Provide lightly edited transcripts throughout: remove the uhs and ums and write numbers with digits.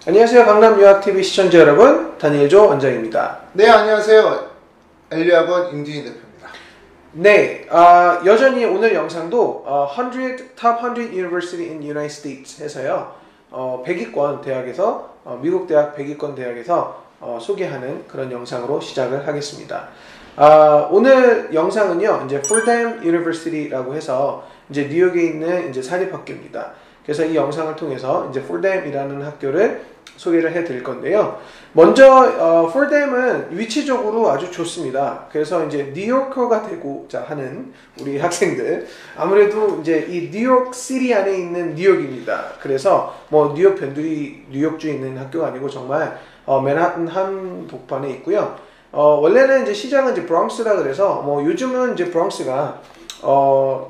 안녕하세요. 강남유학TV 시청자 여러분, 다니엘조 원장입니다. 네, 안녕하세요. 엘리학원 임진희 대표입니다. 네, 여전히 오늘 영상도 100 Top 100 University in United States 해서요, 100위권 대학에서, 미국 대학 100위권 대학에서 소개하는 그런 영상으로 시작을 하겠습니다. 오늘 영상은요, 이제 Fordham University라고 해서 이제 뉴욕에 있는 이제 사립학교입니다. 그래서 이 영상을 통해서 이제 Fordham이라는 학교를 소개를 해드릴 건데요. 먼저 Fordham은 위치적으로 아주 좋습니다. 그래서 이제 뉴요커가 되고자 하는 우리 학생들, 아무래도 이제 이 뉴욕 시티 안에 있는 뉴욕입니다. 그래서 뭐 뉴욕 변두리 뉴욕주에 있는 학교가 아니고 정말 맨하튼 한복판에 있고요. 원래는 이제 시장은 이제 브롱스라 그래서 뭐 요즘은 이제 브롱스가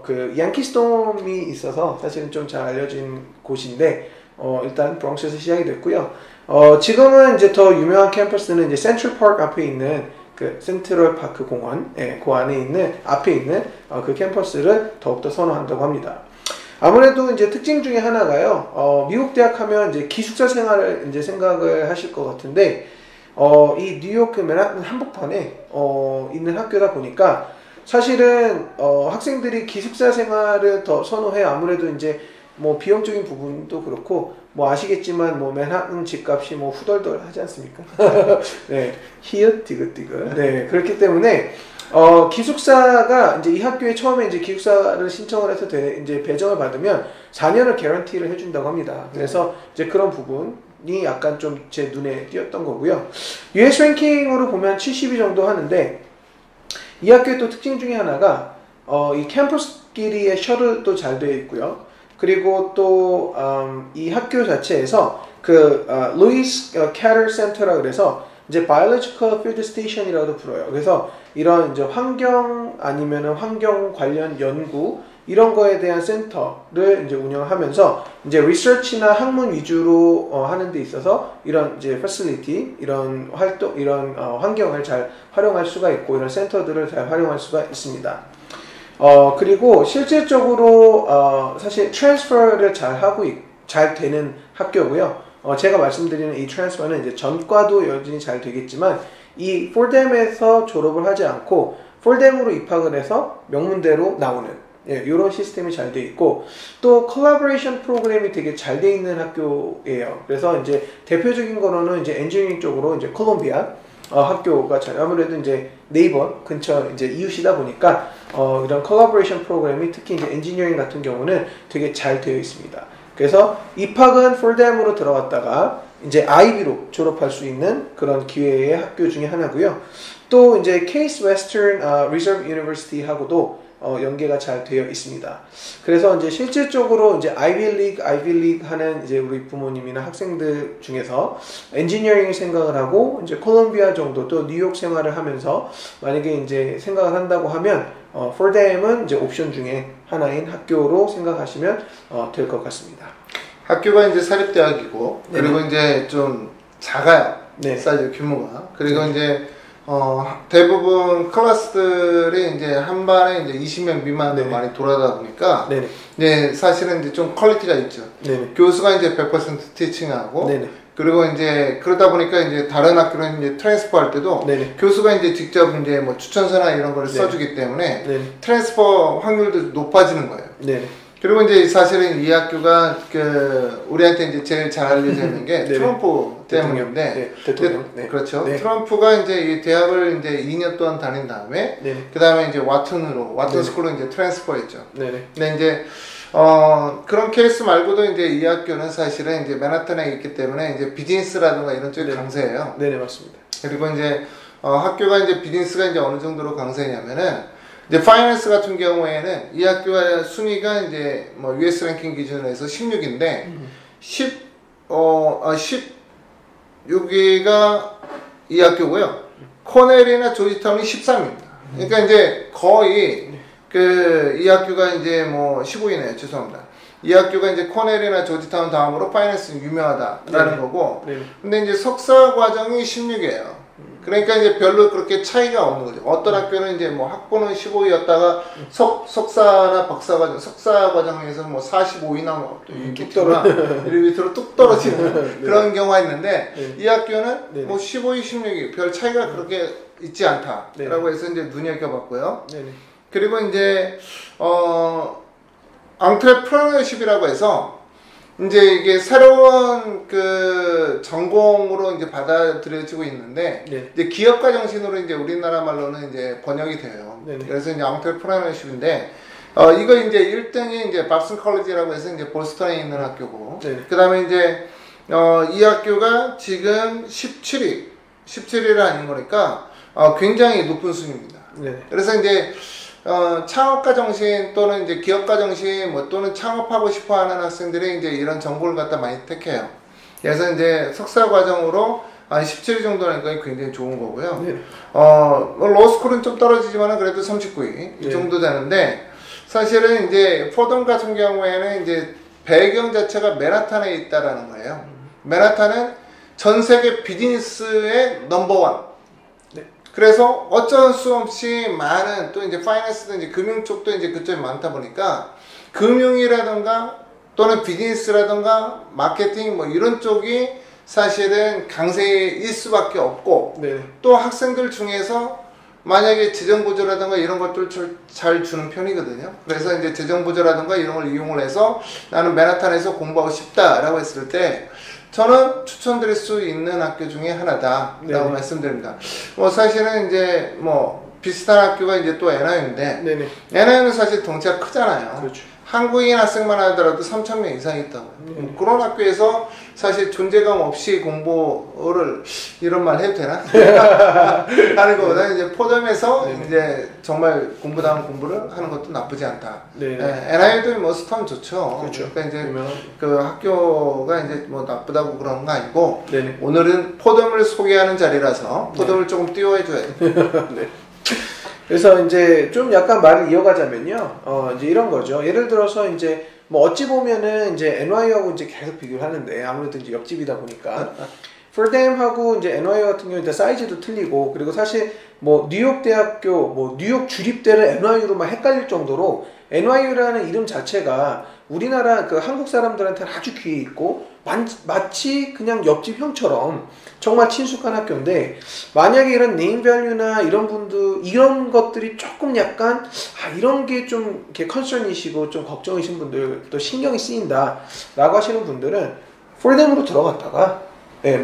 그 양키스톰이 있어서 사실은 좀 잘 알려진 곳인데 일단 브롱스에서 시작이 됐고요. 지금은 이제 더 유명한 캠퍼스는 이제 센트럴 파크 앞에 있는 그 센트럴 파크 공원, 그 안에 있는 앞에 있는 그 캠퍼스를 더욱더 선호한다고 합니다. 아무래도 이제 특징 중에 하나가요. 미국 대학 하면 이제 기숙사 생활을 이제 생각을 하실 것 같은데 이 뉴욕 그 맨하튼 한복판에 있는 학교다 보니까 사실은 학생들이 기숙사 생활을 더 선호해요. 아무래도 이제 뭐 비용적인 부분도 그렇고 뭐 아시겠지만 뭐 맨하튼 집값이 뭐 후덜덜 하지 않습니까? 네, 히읗 디귿디귿. 네, 그렇기 때문에 기숙사가 이제 이 학교에 처음에 이제 기숙사를 신청을 해서 이제 배정을 받으면 4년을 개런티를 해준다고 합니다. 그래서 이제 그런 부분이 약간 좀 제 눈에 띄었던 거고요. US 랭킹으로 보면 70위 정도 하는데 이 학교의 또 특징 중에 하나가 이 캠퍼스끼리의 셔틀도 잘 되어 있고요. 그리고 또 이 학교 자체에서 그 루이스 캐터 센터라 그래서 이제 Biological Field Station이라고도 불러요. 그래서 이런 이제 환경 아니면은 환경 관련 연구 이런 거에 대한 센터를 이제 운영하면서 이제 리서치나 학문 위주로 하는 데 있어서 이런 이제 facility 이런 활동 이런 환경을 잘 활용할 수가 있고 이런 센터들을 잘 활용할 수가 있습니다. 그리고 실질적으로 사실 트랜스퍼를 잘 되는 학교고요. 제가 말씀드리는 이 트랜스퍼는 이제 전과도 여전히 잘 되겠지만 이 Fordham에서 졸업을 하지 않고 Fordham으로 입학을 해서 명문대로 나오는 이런 시스템이 잘 돼 있고 또 콜라보레이션 프로그램이 되게 잘 돼 있는 학교예요. 그래서 이제 대표적인 거로는 이제 엔지니어링 쪽으로 이제 콜롬비아 학교가 아무래도 이제 네이버 근처 이제 이웃이다 보니까 이런 콜라보레이션 프로그램이 특히 이제 엔지니어링 같은 경우는 되게 잘 되어 있습니다. 그래서 입학은 Fordham으로 들어갔다가 이제 IB로 졸업할 수 있는 그런 기회의 학교 중에 하나고요. 또 이제 Case Western Reserve University하고도 연계가 잘 되어 있습니다. 그래서 이제 실질적으로 이제 아이비 리그 하는 이제 우리 부모님이나 학생들 중에서 엔지니어링 생각을 하고 이제 콜롬비아 정도 또 뉴욕 생활을 하면서 만약에 이제 생각을 한다고 하면 Fordham은 이제 옵션 중에 하나인 학교로 생각하시면 될 것 같습니다. 학교가 이제 사립대학이고 그리고 이제 좀 작아요. 네. 사이즈 규모가. 그리고 이제 대부분 클래스들이 이제 한 반에 이제 20명 미만으로 많이 돌아다 보니까 이제 사실은 이제 좀 퀄리티가 있죠. 교수가 이제 100% 티칭하고 그리고 이제 그러다 보니까 이제 다른 학교는 이제 트랜스퍼 할 때도 교수가 이제 직접 이제 뭐 추천서나 이런 걸 써주기 때문에 트랜스퍼 확률도 높아지는 거예요. 그리고 이제 사실은 이 학교가 그 우리한테 이제 제일 잘 알려져 있는 게 트럼프 때문인데, 대통령. 그렇죠. 트럼프가 이제 이 대학을 이제 2년 동안 다닌 다음에, 그 다음에 이제 와튼 스쿨로 이제 트랜스퍼했죠. 근데 이제 그런 케이스 말고도 이제 이 학교는 사실은 이제 맨하탄에 있기 때문에 이제 비즈니스라든가 이런 쪽이 강세예요. 네, 맞습니다. 그리고 이제 학교가 이제 비즈니스가 이제 어느 정도로 강세냐면은. 이제 파이낸스 같은 경우에는 이 학교가 순위가 이제 뭐 US 랭킹 기준으로 해서 16인데 16위가 이 학교고요. 코넬이나 조지타운이 13입니다. 그러니까 이제 거의 이 학교가 이제 뭐 15위네요. 죄송합니다. 이 학교가 이제 코넬이나 조지타운 다음으로 파이낸스는 유명하다라는 거고. 근데 이제 석사 과정이 16이에요. 그러니까 이제 별로 그렇게 차이가 없는 거죠. 어떤 학교는 이제 뭐 학부는 15위였다가 석사나 박사과정, 석사과정에서 뭐 45위나 뭐 이렇게 밑으로 뚝 떨어지는 그런 경우가 있는데 이 학교는 뭐 15위, 16위 별 차이가 그렇게 있지 않다라고 해서 이제 눈여겨봤고요. 그리고 이제 entrepreneurship이라고 해서 이제 이게 새로운 그 전공으로 이제 받아들여지고 있는데 이제 기업가 정신으로 이제 우리나라 말로는 이제 번역이 돼요. 그래서 이제 entrepreneurship인데 이거 이제 1등이 이제 밥슨 컬리지라고 해서 이제 보스턴에 있는 학교고 그다음에 이제 이 학교가 지금 17위를 아닌 거니까 굉장히 높은 순위입니다. 그래서 이제 창업가 정신 또는 이제 기업가 정신 뭐 또는 창업하고 싶어 하는 학생들이 이제 이런 정보를 갖다 많이 택해요. 그래서 이제 석사 과정으로 한 17위 정도는 굉장히 좋은 거고요. 로스쿨은 좀 떨어지지만은 그래도 39위 이 정도 되는데 사실은 이제 포덤 같은 경우에는 이제 배경 자체가 맨하탄에 있다라는 거예요. 맨하탄은 전 세계 비즈니스의 넘버원. 그래서 어쩔 수 없이 많은 또 이제 파이낸스도 이제 금융 쪽도 이제 그쪽이 많다 보니까 금융이라든가 또는 비즈니스라든가 마케팅 뭐 이런 쪽이 사실은 강세일 수밖에 없고 또 학생들 중에서 만약에 재정보조라든가 이런 것들 잘 주는 편이거든요. 그래서 이제 재정보조라든가 이런 걸 이용을 해서 나는 맨하탄에서 공부하고 싶다라고 했을 때 저는 추천드릴 수 있는 학교 중에 하나다라고 말씀드립니다. 뭐 사실은 이제 뭐 비슷한 학교가 이제 또 NIU인데 NIU는 사실 덩치가 크잖아요. 그렇죠. 한국인 학생만 하더라도 3,000명 이상 있다고. 그런 학교에서 사실 존재감 없이 공부를 이런 말 해도 되나? 하는 것보다 이제 포덤에서 이제 정말 공부다운 공부를 하는 것도 나쁘지 않다. NIU도 뭐 스톤 좋죠. 그렇죠. 그러니까 이제 그 학교가 이제 뭐 나쁘다고 그런 거 아니고 오늘은 포덤을 소개하는 자리라서 포덤을 조금 띄워줘야 돼. 그래서 이제 좀 약간 말을 이어가자면요, 이제 이런 거죠. 예를 들어서 이제 뭐 어찌 보면은 이제 NYU하고 이제 계속 비교를 하는데 아무래도 이제 옆집이다 보니까 풀댐하고 이제 NYU 같은 경우는 사이즈도 틀리고 그리고 사실 뭐 뉴욕 대학교, 뭐 뉴욕 주립대를 NYU로만 헷갈릴 정도로 NYU라는 이름 자체가 우리나라 그 한국 사람들한테는 아주 귀에 있고 마치 그냥 옆집 형처럼 정말 친숙한 학교인데 만약에 이런 네임밸류나 이런 것들이 조금 약간 이런 게 좀 이렇게 컨설이시고 좀 걱정이신 분들 또 신경이 쓰인다 라고 하시는 분들은 풀댐으로 들어갔다가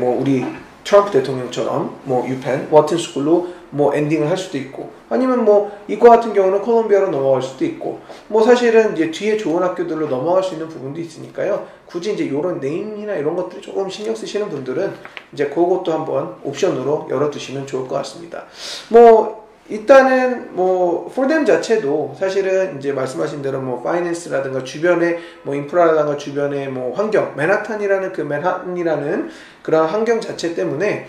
뭐 우리 트럼프 대통령처럼 뭐 유펜, 워튼 스쿨로 뭐 엔딩을 할 수도 있고 아니면 뭐 이과 같은 경우는 콜롬비아로 넘어갈 수도 있고 뭐 사실은 이제 뒤에 좋은 학교들로 넘어갈 수 있는 부분도 있으니까요. 굳이 이제 이런 네임이나 이런 것들이 조금 신경 쓰시는 분들은 이제 그것도 한번 옵션으로 열어두시면 좋을 것 같습니다. 뭐 일단은 뭐 풀댐 자체도 사실은 이제 말씀하신 대로 뭐 파이낸스라든가 주변에 뭐 인프라라든가 주변에 뭐 환경 맨하탄이라는 그런 환경 자체 때문에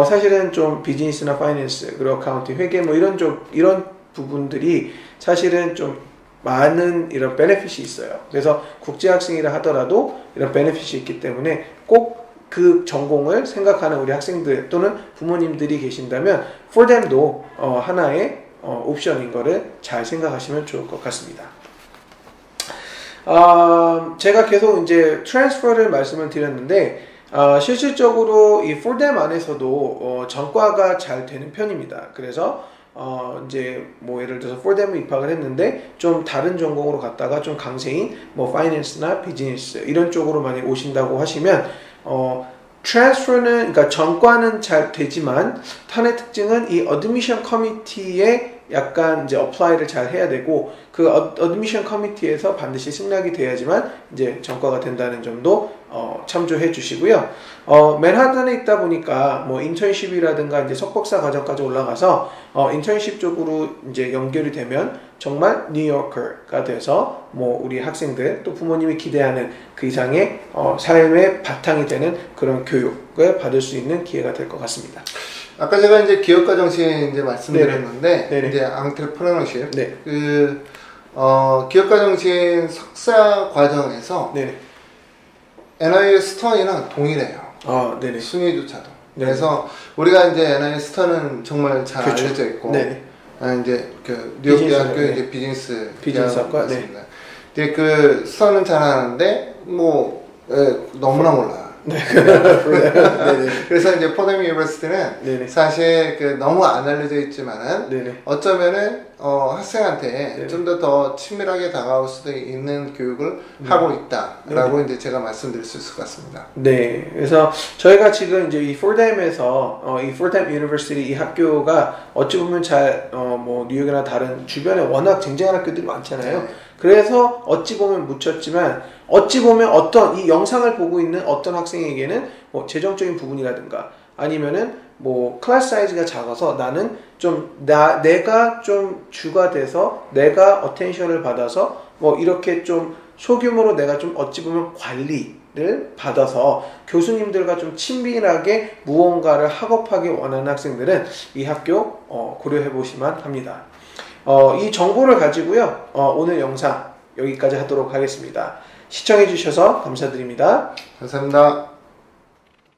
사실은 좀 비즈니스나 파이낸스 그리고 어카운팅 회계 뭐 이런 부분들이 사실은 좀 많은 이런 베네핏이 있어요. 그래서 국제 학생이라 하더라도 이런 베네핏이 있기 때문에 꼭 그 전공을 생각하는 우리 학생들 또는 부모님들이 계신다면 풀댐도 하나의 옵션인 거를 잘 생각하시면 좋을 것 같습니다. 제가 계속 이제 트랜스퍼를 말씀을 드렸는데 실질적으로 이 풀댐 안에서도 전과가 잘 되는 편입니다. 그래서 이제 뭐 예를 들어서 풀댐에 입학을 했는데 좀 다른 전공으로 갔다가 좀 강세인 뭐 파이낸스나 비즈니스 이런 쪽으로 많이 오신다고 하시면 트랜스퍼는 그러니까 전과는 잘 되지만 탄의 특징은 이 어드미션 커미티에 약간 이제 어플라이를 잘 해야 되고 그 어드미션 커미티에서 반드시 승낙이 돼야지만 이제 전과가 된다는 점도 참조해 주시고요. 맨하탄에 있다 보니까 뭐 인턴십이라든가 이제 석박사 과정까지 올라가서 인턴십 쪽으로 이제 연결이 되면 정말 뉴요커가 돼서 뭐 우리 학생들 또 부모님이 기대하는 그 이상의 삶의 바탕이 되는 그런 교육을 받을 수 있는 기회가 될 것 같습니다. 아까 제가 이제 기업가 정신 이제 말씀드렸는데 이제 entrepreneurship 그 기업가 정신 석사 과정에서 NIU 스턴이랑 동일해요. 순위조차도. 그래서 우리가 이제 NI 스터는 정말 잘 그렇죠. 알려져 있고, 네. 이제 그 뉴욕 대학교 이제 비즈니스학과 네. 이제 그 스터는 잘 아는데 뭐 너무나 몰라. 네. 그래서 이제 포덤 유니버시티는 사실 그 너무 안 알려져 있지만은 어쩌면은 학생한테 좀 더 친밀하게 다가올 수도 있는 교육을 하고 있다라고 이제 제가 말씀드릴 수 있을 것 같습니다. 네, 그래서 저희가 지금 이제 이 폴담에서 이 폴담 유니버시티 이 학교가 어찌 보면 뭐 뉴욕이나 다른 주변에 워낙 쟁쟁한 학교들이 많잖아요. 그래서 어찌 보면 묻혔지만 어찌 보면 어떤 이 영상을 보고 있는 어떤 학생에게는 뭐 재정적인 부분이라든가 아니면은 뭐 클래스 사이즈가 작아서 나는 좀 내가 좀 주가 돼서 내가 어텐션을 받아서 뭐 이렇게 좀 소규모로 내가 좀 어찌 보면 관리를 받아서 교수님들과 좀 친밀하게 무언가를 학업하기 원하는 학생들은 이 학교 고려해 보시면 합니다. 이 정보를 가지고요 오늘 영상 여기까지 하도록 하겠습니다. 시청해 주셔서 감사드립니다. 감사합니다.